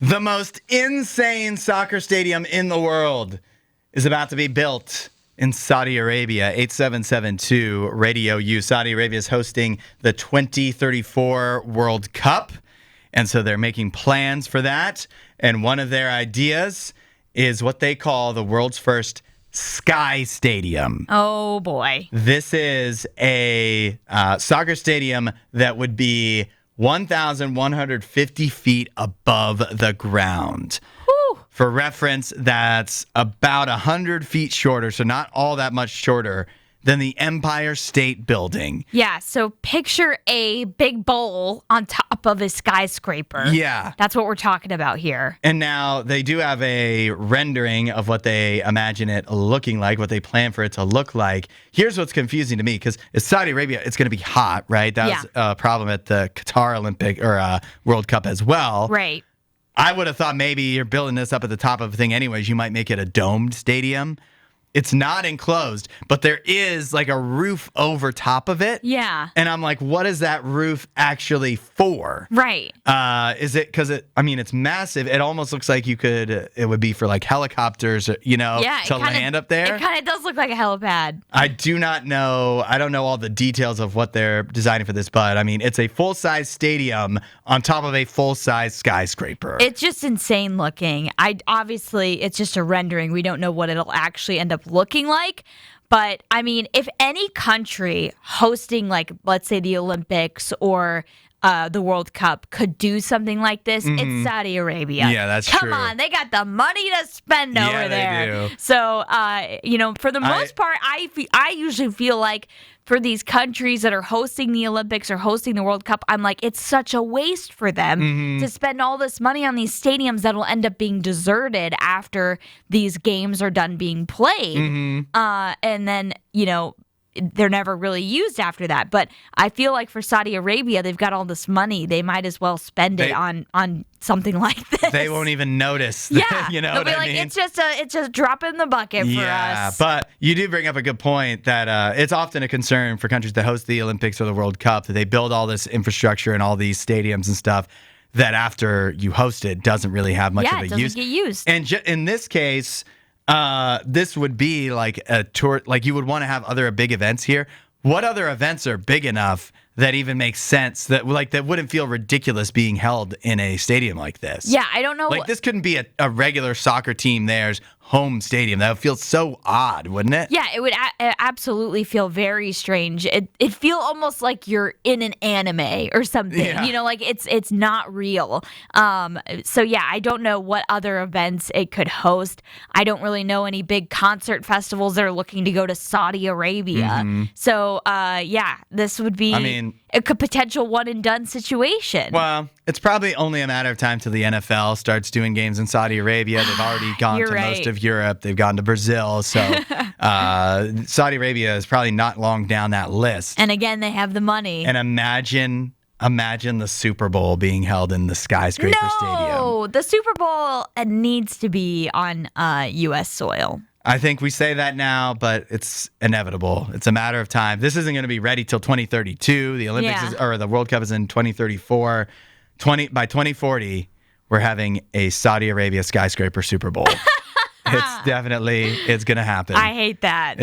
The most insane soccer stadium in the world is about to be built in Saudi Arabia. 8772 RadioU. Saudi Arabia is hosting the 2034 World Cup. And so they're making plans for that. And one of their ideas is what they call the world's first Sky Stadium. Oh, boy. This is a soccer stadium that would be 1,150 feet above the ground. Whew. For reference, that's about 100 feet shorter, so not all that much shorter than the Empire State Building. Yeah, so picture a big bowl on top of a skyscraper. Yeah. That's what we're talking about here. And now they do have a rendering of what they imagine it looking like, what they plan for it to look like. Here's what's confusing to me, because it's Saudi Arabia, it's going to be hot, right? That was a problem at the Qatar Olympic or World Cup as well. Right. I would have thought maybe you're building this up at the top of the thing anyways. You might make it a domed stadium. It's not enclosed, but there is like a roof over top of it. Yeah. And I'm like, what is that roof actually for? Right. Is it because it's massive. It almost looks like it would be for like helicopters, to land up there. It kind of does look like a helipad. I do not know. I don't know all the details of what they're designing for this, but I mean, it's a full-size stadium on top of a full-size skyscraper. It's just insane looking. Obviously, it's just a rendering. We don't know what it'll actually end up looking like. But, I mean, if any country hosting, like, let's say the Olympics or the World Cup could do something like this, it's Saudi Arabia. Yeah, that's true. Come on, they got the money to spend over there. They do. So, for the most part, I usually feel like for these countries that are hosting the Olympics or hosting the World Cup, I'm like, it's such a waste for them to spend all this money on these stadiums that will end up being deserted after these games are done being played. And then, they're never really used after that. But I feel like for Saudi Arabia, they've got all this money. They might as well spend it on something like this. They won't even notice. Yeah. You know They'll what be I like, mean? it's just a drop in the bucket for us. Yeah, but you do bring up a good point that it's often a concern for countries that host the Olympics or the World Cup that they build all this infrastructure and all these stadiums and stuff that after you host it doesn't really have much of a use. Yeah, it doesn't get used. And in this case, this would be like a tour, like you would want to have other big events here. What other events are big enough that even makes sense that wouldn't feel ridiculous being held in a stadium like this? Yeah, I don't know. Like this couldn't be a regular soccer team there's home stadium. That would feel so odd, wouldn't it? Yeah, it would absolutely feel very strange. It feel almost like you're in an anime or something. Yeah. Like it's not real. So yeah, I don't know what other events it could host. I don't really know any big concert festivals that are looking to go to Saudi Arabia. So this would be a potential one and done situation. Well, it's probably only a matter of time till the NFL starts doing games in Saudi Arabia. They've already gone to most of Europe. They've gone to Brazil. So Saudi Arabia is probably not long down that list. And again, they have the money. And imagine the Super Bowl being held in the skyscraper stadium. No, the Super Bowl needs to be on U.S. soil. I think we say that now, but it's inevitable. It's a matter of time. This isn't going to be ready till 2032. The Olympics or the World Cup is in 2034. By 2040, we're having a Saudi Arabia skyscraper Super Bowl. It's going to happen. I hate that.